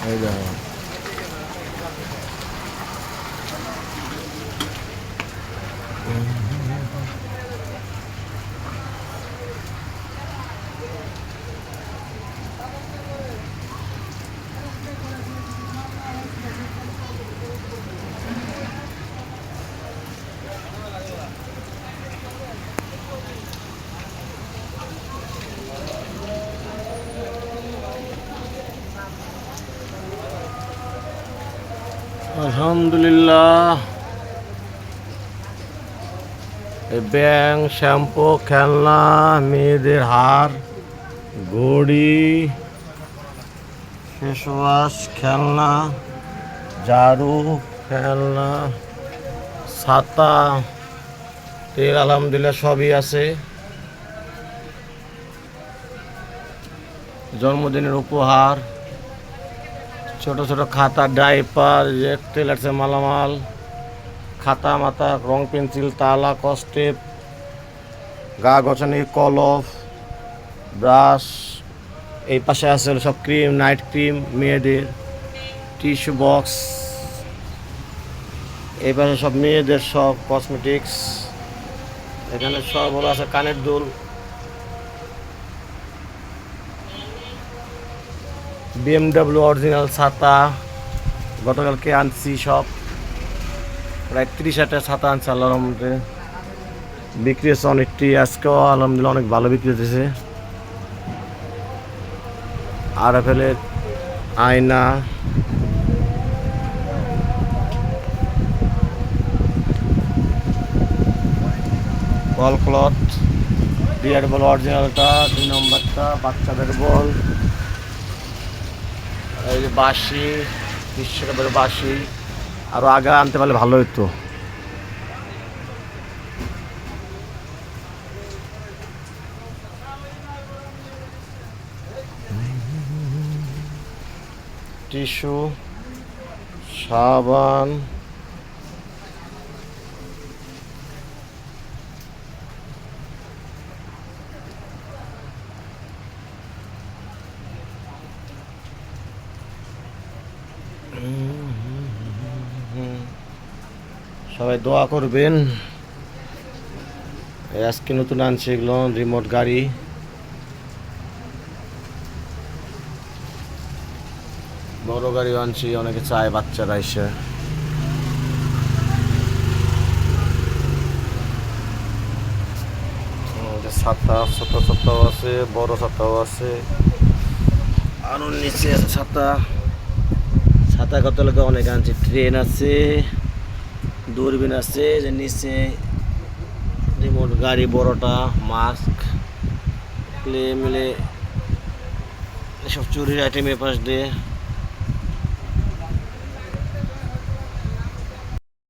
এই দেখো আলহামদুলিল্লাহ। ব্যাং, শ্যাম্পু, খেলনা, মেয়েদের হার, ঘড়ি, ফেস ওয়াশ, খেলনা, ঝাড়ু, খেলনা, ছাতা, তেল, আলহামদুলিল্লাহ সবই আছে। জন্মদিনের উপহার, ছোট ছোট খাতা, ডাইপার, টেলার্সের মালামাল, খাতা মাতা, রং পেন্সিল, তালা, কস্টেপ, গা গছানি, কলফ, ব্রাশ। এই পাশে আছে সব ক্রিম, নাইট ক্রিম, মেয়েদের টিস্যু বক্স। এই পাশে সব মেয়েদের সব কসমেটিক্স। এখানে সব হলো আছে কানের দুল, BMW অরিজিনাল ছাতা। গতকালকে আনছি সব, প্রায় 30-টা ছাতা আনছি আল্লাহর মধ্যে। বিক্রি হচ্ছে অনেকটি, আজকেও আলহামদুলিল্লাহ অনেক ভালো বিক্রি হতেছে। RFL-এর আয়না, বল ক্লথ, বিয়ার বল অরিজিনালটা, 2 নম্বরটা, বাচ্চাদের বল, এই যে বাঁশি, বিশ্বকাপের বাঁশি। আরও আগে আনতে পারলে ভালো হতো। টিস্যু, সাবান, সবাই দোয়া করবেন। আজকে নতুন আনছে এগুলো, রিমোট গাড়ি। বড় গাড়ি আনছি, অনেকে চায় বাচ্চারা এসে। ছাতা, ছোট ছাতাও আছে, বড় ছাতাও আছে, আরো নিচে আছে ছাতা। ছাতা কত লোক অনেক আনছে। ট্রেন আছে, দূরবীন আছে, যে নিচে রিমোট গাড়ি বড়টা, মাস্ক, ক্লে মিলে এসব চুরির আইটেম এ পাশ দিয়ে।